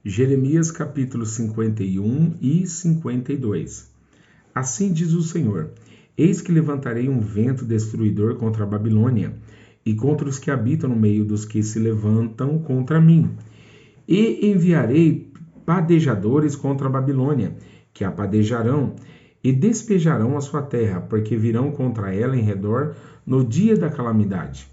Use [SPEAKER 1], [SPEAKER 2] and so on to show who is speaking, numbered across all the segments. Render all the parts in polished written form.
[SPEAKER 1] Jeremias capítulo 51 e 52. Assim diz o Senhor: Eis que levantarei um vento destruidor contra a Babilônia e contra os que habitam no meio dos que se levantam contra mim. E enviarei padejadores contra a Babilônia, que a padejarão e despejarão a sua terra, porque virão contra ela em redor no dia da calamidade.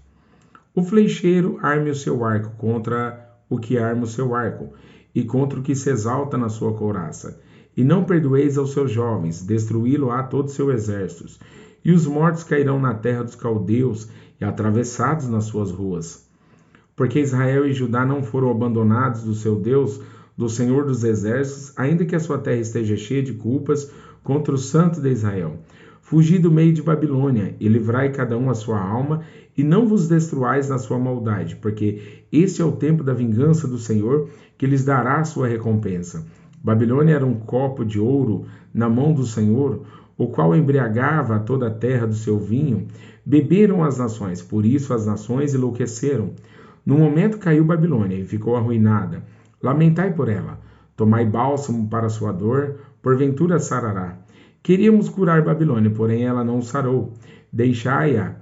[SPEAKER 1] O flecheiro arme o seu arco contra o que arma o seu arco, e contra o que se exalta na sua couraça. E não perdoeis aos seus jovens, destruí-lo-á todos os seus exércitos. E os mortos cairão na terra dos caldeus, e atravessados nas suas ruas. Porque Israel e Judá não foram abandonados do seu Deus, do Senhor dos exércitos, ainda que a sua terra esteja cheia de culpas contra o Santo de Israel. Fugi do meio de Babilônia, e livrai cada um a sua alma, e não vos destruais na sua maldade, porque este é o tempo da vingança do Senhor, que lhes dará a sua recompensa. Babilônia era um copo de ouro na mão do Senhor, o qual embriagava toda a terra do seu vinho. Beberam as nações, por isso as nações enlouqueceram. No momento caiu Babilônia e ficou arruinada. Lamentai por ela, tomai bálsamo para sua dor, porventura sarará. Queríamos curar Babilônia, porém ela não sarou. Deixai-a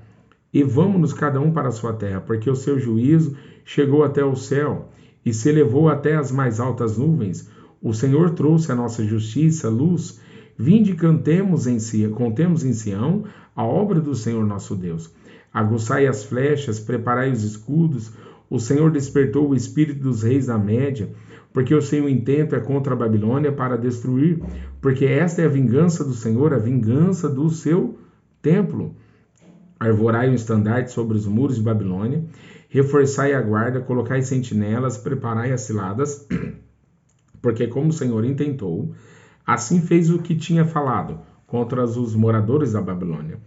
[SPEAKER 1] e vamos-nos cada um para a sua terra, porque o seu juízo chegou até o céu e se elevou até as mais altas nuvens. O Senhor trouxe a nossa justiça, luz. Vinde, contemos em Sião a obra do Senhor nosso Deus. Aguçai as flechas, preparai os escudos. O Senhor despertou o espírito dos reis da Média, porque o seu intento é contra a Babilônia para destruir, porque esta é a vingança do Senhor, a vingança do seu templo. Arvorai um estandarte sobre os muros de Babilônia, reforçai a guarda, colocai sentinelas, preparai as ciladas, porque como o Senhor intentou, assim fez o que tinha falado contra os moradores da Babilônia.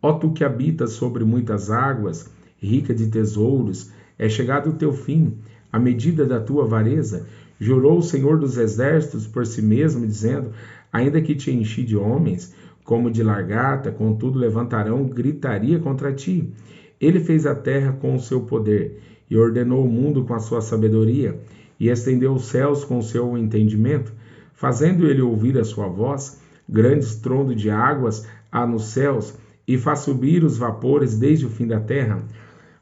[SPEAKER 1] Ó tu que habitas sobre muitas águas, rica de tesouros, é chegado o teu fim, a medida da tua avareza. Jurou o Senhor dos exércitos por si mesmo, dizendo: ainda que te enchi de homens, como de largata, contudo levantarão gritaria contra ti. Ele fez a terra com o seu poder, e ordenou o mundo com a sua sabedoria, e estendeu os céus com o seu entendimento, fazendo ele ouvir a sua voz. Grande estrondo de águas há nos céus, e faz subir os vapores desde o fim da terra.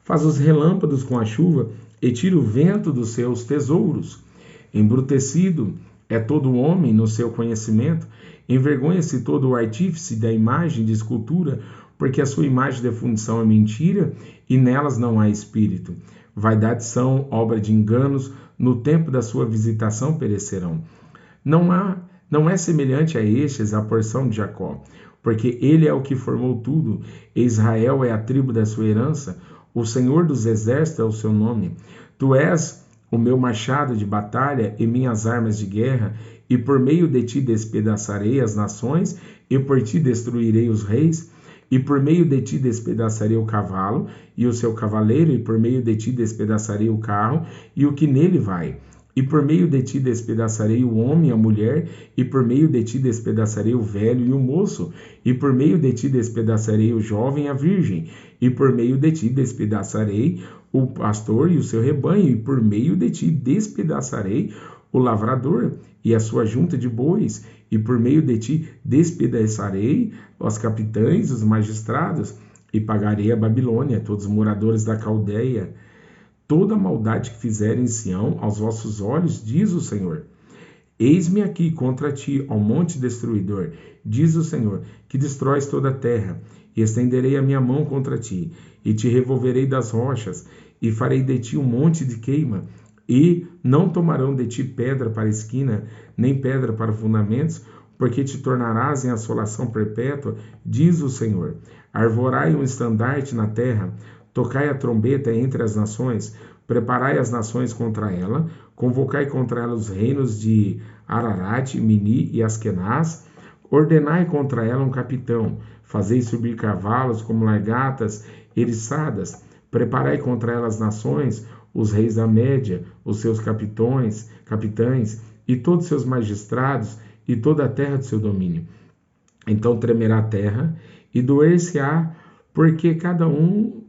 [SPEAKER 1] Faz os relâmpagos com a chuva, e tira o vento dos seus tesouros. Embrutecido é todo homem no seu conhecimento, envergonha-se todo o artífice da imagem de escultura, porque a sua imagem de fundição é mentira, e nelas não há espírito. Vaidades são obra de enganos, no tempo da sua visitação perecerão. Não é semelhante a estes a porção de Jacó, porque ele é o que formou tudo, e Israel é a tribo da sua herança, o Senhor dos exércitos é o seu nome. Tu és o meu machado de batalha e minhas armas de guerra, e por meio de ti despedaçarei as nações, e por ti destruirei os reis, e por meio de ti despedaçarei o cavalo e o seu cavaleiro, e por meio de ti despedaçarei o carro e o que nele vai. E por meio de ti despedaçarei o homem e a mulher, e por meio de ti despedaçarei o velho e o moço, e por meio de ti despedaçarei o jovem e a virgem, e por meio de ti despedaçarei o pastor e o seu rebanho, e por meio de ti despedaçarei o lavrador e a sua junta de bois, e por meio de ti despedaçarei os capitães, os magistrados, e pagarei a Babilônia, todos os moradores da Caldeia, toda a maldade que fizerem em Sião aos vossos olhos, diz o Senhor. Eis-me aqui contra ti, ó monte destruidor, diz o Senhor, que destróis toda a terra, e estenderei a minha mão contra ti, e te revolverei das rochas, e farei de ti um monte de queima, e não tomarão de ti pedra para esquina, nem pedra para fundamentos, porque te tornarás em assolação perpétua, diz o Senhor. Arvorai um estandarte na terra, tocai a trombeta entre as nações, preparai as nações contra ela, convocai contra ela os reinos de Ararat, Mini e Askenaz, ordenai contra ela um capitão, fazei subir cavalos como largatas eriçadas, preparai contra ela as nações, os reis da Média, os seus capitães, e todos seus magistrados, e toda a terra de seu domínio. Então tremerá a terra, e doer-se-á, porque cada um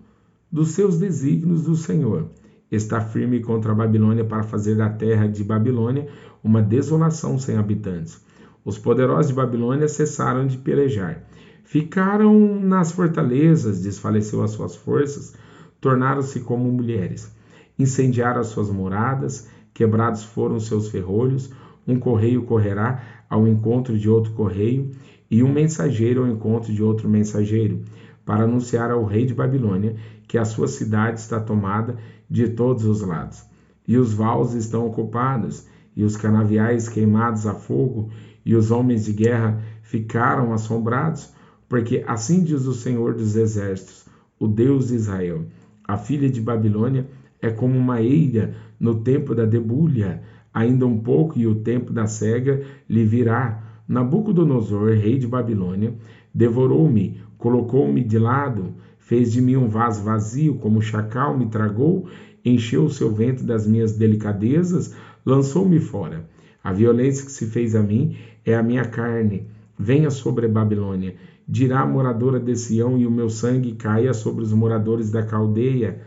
[SPEAKER 1] dos seus desígnios do Senhor, está firme contra a Babilônia para fazer da terra de Babilônia uma desolação sem habitantes. Os poderosos de Babilônia cessaram de pelejar. Ficaram nas fortalezas, desfaleceu as suas forças, tornaram-se como mulheres. Incendiaram as suas moradas, quebrados foram seus ferrolhos, um correio correrá ao encontro de outro correio, e um mensageiro ao encontro de outro mensageiro, para anunciar ao rei de Babilônia que a sua cidade está tomada de todos os lados, e os vaus estão ocupados, e os canaviais queimados a fogo, e os homens de guerra ficaram assombrados, porque assim diz o Senhor dos Exércitos, o Deus de Israel: a filha de Babilônia é como uma eira no tempo da debulha, ainda um pouco e o tempo da cega lhe virá. Nabucodonosor, rei de Babilônia, devorou-me, colocou-me de lado, fez de mim um vaso vazio, como o chacal me tragou, encheu o seu ventre das minhas delicadezas, lançou-me fora. A violência que se fez a mim é a minha carne. Venha sobre a Babilônia, dirá a moradora de Sião, e o meu sangue caia sobre os moradores da Caldeia,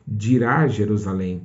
[SPEAKER 1] dirá Jerusalém.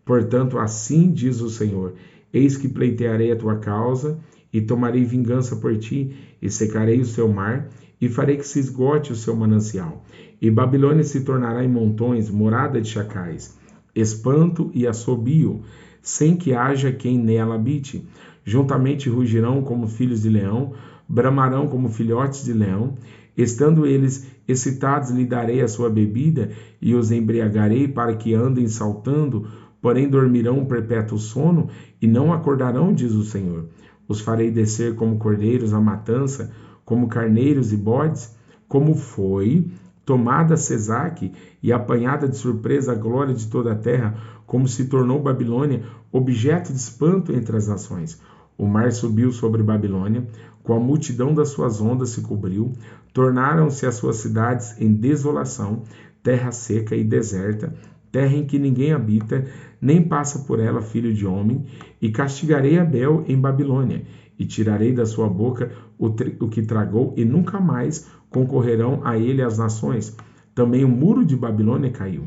[SPEAKER 1] Portanto, assim diz o Senhor: eis que pleitearei a tua causa, e tomarei vingança por ti, e secarei o seu mar, e farei que se esgote o seu manancial. E Babilônia se tornará em montões, morada de chacais, espanto e assobio, sem que haja quem nela habite. Juntamente rugirão como filhos de leão, bramarão como filhotes de leão. Estando eles excitados, lhe darei a sua bebida, e os embriagarei para que andem saltando, porém dormirão um perpétuo sono, e não acordarão, diz o Senhor. Os farei descer como cordeiros à matança, como carneiros e bodes, como foi tomada Sesaque e apanhada de surpresa a glória de toda a terra, como se tornou Babilônia objeto de espanto entre as nações. O mar subiu sobre Babilônia, com a multidão das suas ondas se cobriu, tornaram-se as suas cidades em desolação, terra seca e deserta, terra em que ninguém habita, nem passa por ela filho de homem, e castigarei Abel em Babilônia, e tirarei da sua boca o que tragou, e nunca mais concorrerão a ele as nações. Também o muro de Babilônia caiu.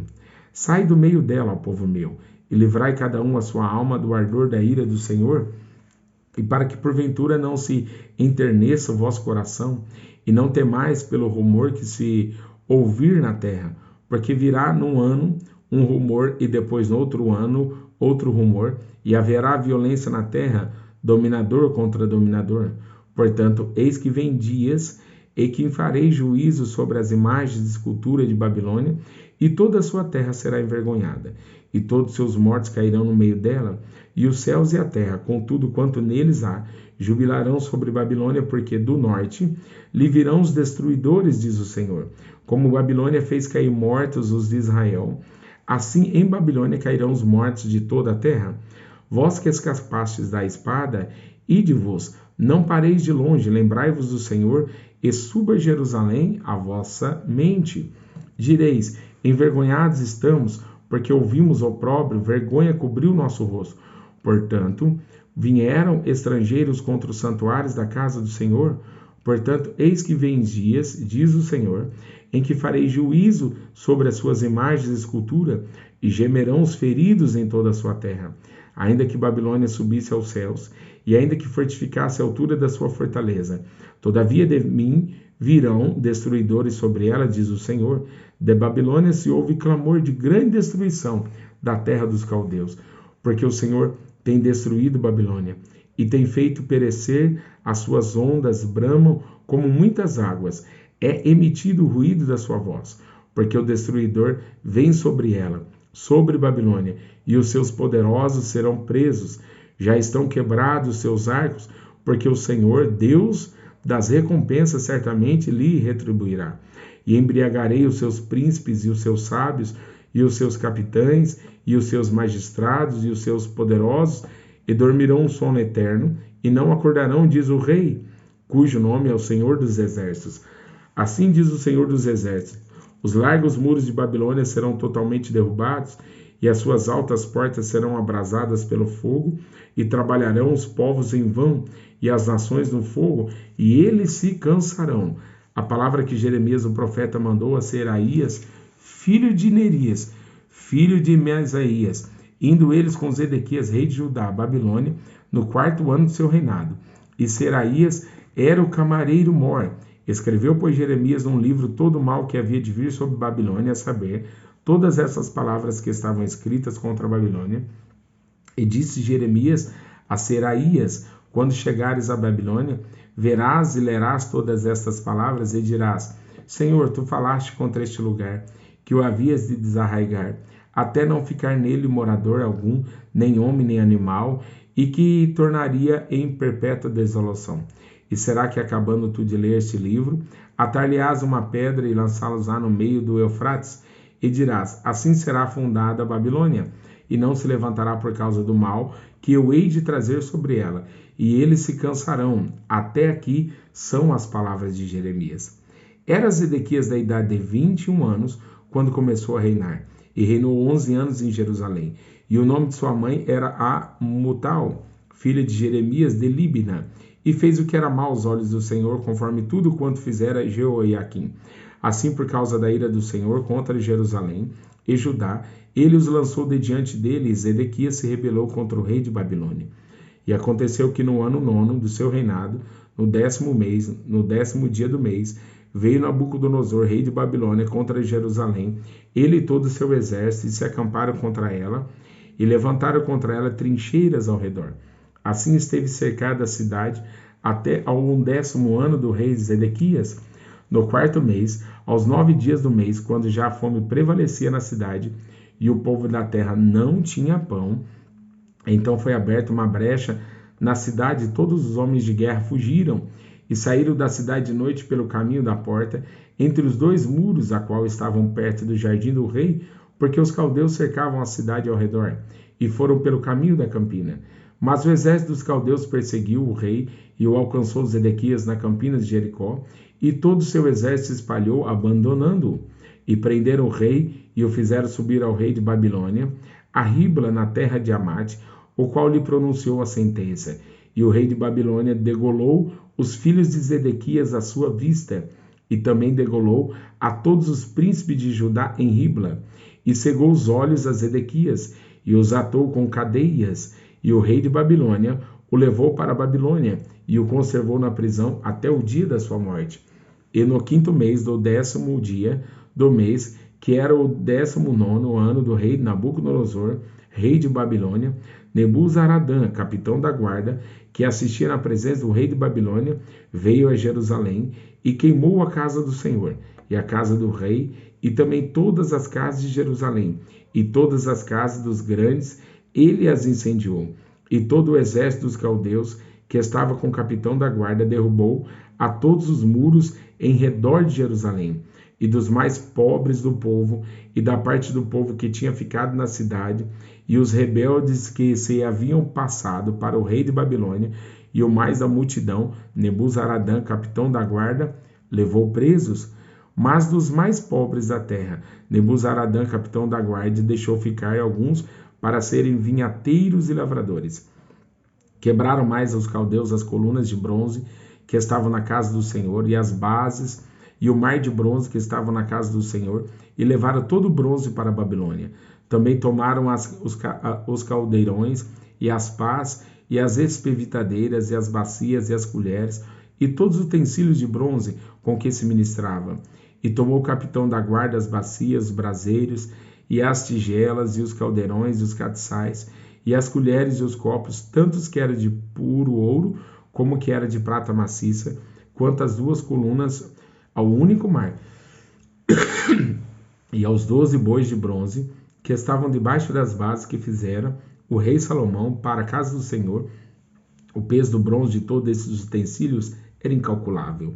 [SPEAKER 1] Sai do meio dela, ó povo meu, e livrai cada um a sua alma do ardor da ira do Senhor, e para que porventura não se enterneça o vosso coração, e não temais pelo rumor que se ouvir na terra, porque virá num ano um rumor, e depois no outro ano outro rumor, e haverá violência na terra, dominador contra dominador. Portanto, eis que vem dias, e que farei juízo sobre as imagens de escultura de Babilônia, e toda a sua terra será envergonhada, e todos seus mortos cairão no meio dela, e os céus e a terra, com tudo quanto neles há, jubilarão sobre Babilônia, porque do norte lhe virão os destruidores, diz o Senhor. Como Babilônia fez cair mortos os de Israel, assim em Babilônia cairão os mortos de toda a terra. Vós que escapastes da espada, ide-vos, não pareis de longe, lembrai-vos do Senhor, e suba Jerusalém a vossa mente. Direis: envergonhados estamos, porque ouvimos opróbrio, vergonha cobriu nosso rosto. Portanto, vieram estrangeiros contra os santuários da casa do Senhor. Portanto, eis que vem dias, diz o Senhor, em que farei juízo sobre as suas imagens de escultura, e gemerão os feridos em toda a sua terra. Ainda que Babilônia subisse aos céus, e ainda que fortificasse a altura da sua fortaleza, todavia de mim virão destruidores sobre ela, diz o Senhor. De Babilônia se ouve clamor de grande destruição da terra dos caldeus, porque o Senhor tem destruído Babilônia, e tem feito perecer, as suas ondas bramam como muitas águas, é emitido o ruído da sua voz, porque o destruidor vem sobre ela, sobre Babilônia, e os seus poderosos serão presos, já estão quebrados os seus arcos, porque o Senhor, Deus das recompensas, certamente lhe retribuirá. E embriagarei os seus príncipes e os seus sábios, e os seus capitães, e os seus magistrados, e os seus poderosos, e dormirão um sono eterno, e não acordarão, diz o Rei, cujo nome é o Senhor dos Exércitos. Assim diz o Senhor dos Exércitos: os largos muros de Babilônia serão totalmente derrubados, e as suas altas portas serão abrasadas pelo fogo, e trabalharão os povos em vão, e as nações no fogo, e eles se cansarão. A palavra que Jeremias, o profeta, mandou a Seraías, filho de Nerias, filho de Mesaías, indo eles com Zedequias, rei de Judá, a Babilônia, no 4º ano do seu reinado. E Seraías era o camareiro-mor. Escreveu, pois, Jeremias num livro todo o mal que havia de vir sobre Babilônia, a saber, todas essas palavras que estavam escritas contra a Babilônia. E disse Jeremias a Seraías: quando chegares a Babilônia, verás e lerás todas estas palavras e dirás: Senhor, tu falaste contra este lugar, que o havias de desarraigar, até não ficar nele morador algum, nem homem nem animal, e que tornaria em perpétua desolação. E será que, acabando tu de ler este livro, atar-lhe-ás uma pedra e lançá-los-á no meio do Eufrates? E dirás: assim será fundada a Babilônia, e não se levantará por causa do mal que eu hei de trazer sobre ela, e eles se cansarão. Até aqui são as palavras de Jeremias. Era Zedequias da idade de 21 anos, quando começou a reinar, e reinou 11 anos em Jerusalém. E o nome de sua mãe era Amutal, filha de Jeremias de Líbina, e fez o que era mau aos olhos do Senhor, conforme tudo quanto fizera Jeoiaquim. Assim, por causa da ira do Senhor contra Jerusalém e Judá, ele os lançou de diante dele, e Zedequias se rebelou contra o rei de Babilônia. E aconteceu que no ano 9º do seu reinado, no 10º mês, no 10º dia do mês, veio Nabucodonosor, rei de Babilônia, contra Jerusalém, ele e todo o seu exército, e se acamparam contra ela, e levantaram contra ela trincheiras ao redor. Assim esteve cercada a cidade até ao 11º ano do rei Zedequias. No 4º mês, aos 9 dias do mês, quando já a fome prevalecia na cidade, e o povo da terra não tinha pão, então foi aberta uma brecha na cidade, e todos os homens de guerra fugiram, e saíram da cidade de noite pelo caminho da porta, entre os 2 muros, a qual estavam perto do jardim do rei, porque os caldeus cercavam a cidade ao redor, e foram pelo caminho da campina. Mas o exército dos caldeus perseguiu o rei, e o alcançou Zedequias na campina de Jericó, e todo o seu exército se espalhou, abandonando-o. E prenderam o rei, e o fizeram subir ao rei de Babilônia, a Ribla, na terra de Amate, o qual lhe pronunciou a sentença. E o rei de Babilônia degolou os filhos de Zedequias à sua vista, e também degolou a todos os príncipes de Judá em Ribla, e cegou os olhos a Zedequias, e os atou com cadeias, e o rei de Babilônia o levou para a Babilônia, e o conservou na prisão até o dia da sua morte. E no 5º mês do 10º dia do mês, que era o 19º ano do rei Nabucodonosor, rei de Babilônia, Nebuzaradã, capitão da guarda, que assistia na presença do rei de Babilônia, veio a Jerusalém e queimou a casa do Senhor, e a casa do rei, e também todas as casas de Jerusalém, e todas as casas dos grandes, ele as incendiou. E todo o exército dos caldeus, que estava com o capitão da guarda, derrubou a todos os muros em redor de Jerusalém, e dos mais pobres do povo, e da parte do povo que tinha ficado na cidade, e os rebeldes que se haviam passado para o rei de Babilônia, e o mais da multidão, Nebuzaradã, capitão da guarda, levou presos. Mas dos mais pobres da terra, Nebuzaradã, capitão da guarda, deixou ficar alguns para serem vinhateiros e lavradores. Quebraram mais aos caldeus as colunas de bronze que estavam na casa do Senhor, e as bases, e o mar de bronze que estavam na casa do Senhor, e levaram todo o bronze para a Babilônia. Também tomaram os caldeirões, e as pás, e as espevitadeiras, e as bacias, e as colheres, e todos os utensílios de bronze com que se ministrava. E tomou o capitão da guarda as bacias, os braseiros, e as tigelas, e os caldeirões, e os castiçais, e as colheres e os copos, tantos que era de puro ouro, como que era de prata maciça, quanto as 2 colunas ao único mar, e aos 12 bois de bronze, que estavam debaixo das bases que fizera o rei Salomão para a casa do Senhor. O peso do bronze de todos esses utensílios era incalculável.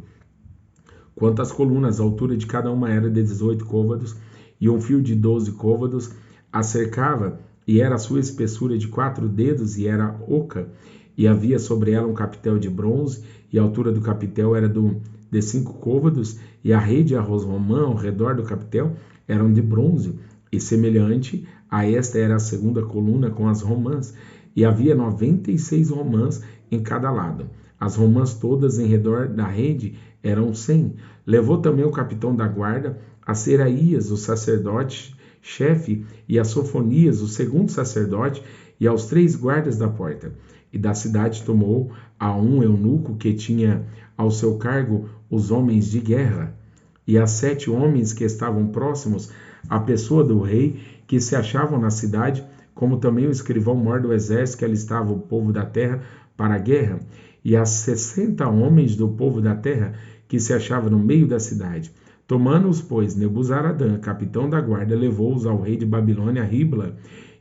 [SPEAKER 1] Quanto às colunas, a altura de cada uma era de 18 côvados, e um fio de 12 côvados a cercava, e era a sua espessura de 4 dedos, e era oca, e havia sobre ela um capitel de bronze, e a altura do capitel era de 5 côvados, e a rede e a romã ao redor do capitel eram de bronze, e semelhante a esta era a segunda coluna com as romãs, e havia 96 romãs em cada lado. As romãs todas em redor da rede eram 100. Levou também o capitão da guarda a Seraías, o sacerdote, chefe, e a Sofonias, o segundo sacerdote, e aos 3 guardas da porta. E da cidade tomou a um eunuco que tinha ao seu cargo os homens de guerra, e a 7 homens que estavam próximos à pessoa do rei, que se achavam na cidade, como também o escrivão-mor do exército que alistava o povo da terra para a guerra, e a 60 homens do povo da terra que se achavam no meio da cidade. Tomando-os, pois, Nebuzaradã, capitão da guarda, levou-os ao rei de Babilônia a Ribla,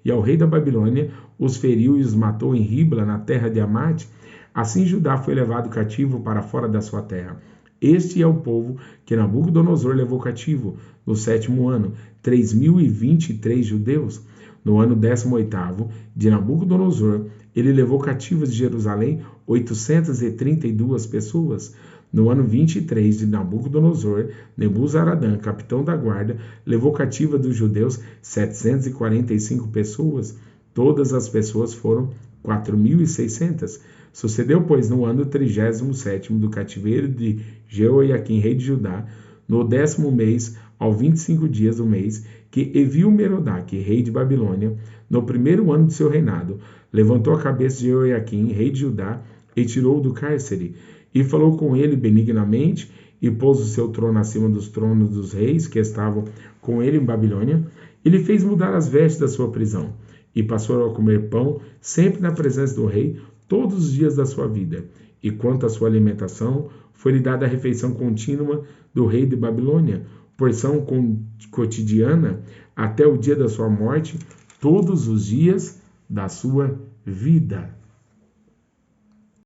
[SPEAKER 1] e ao rei da Babilônia os feriu e os matou em Ribla, na terra de Amate. Assim Judá foi levado cativo para fora da sua terra. Este é o povo que Nabucodonosor levou cativo no 7º ano, 3.023 judeus. No ano 18º de Nabucodonosor, ele levou cativas de Jerusalém 832 pessoas. No ano 23 de Nabucodonosor, Nebuzaradã, capitão da guarda, levou cativa dos judeus 745 pessoas. Todas as pessoas foram 4.600. Sucedeu, pois, no ano 37º do cativeiro de Jeoiaquim, rei de Judá, no 10º mês, ao 25 dias do mês, que Evil-Merodach, rei de Babilônia, no 1º ano de seu reinado, levantou a cabeça de Jeoiaquim, rei de Judá, e tirou-o do cárcere, e falou com ele benignamente, e pôs o seu trono acima dos tronos dos reis que estavam com ele em Babilônia, e lhe fez mudar as vestes da sua prisão, e passou a comer pão sempre na presença do rei, todos os dias da sua vida. E quanto à sua alimentação, foi-lhe dada a refeição contínua do rei de Babilônia, porção cotidiana, até o dia da sua morte, todos os dias da sua vida.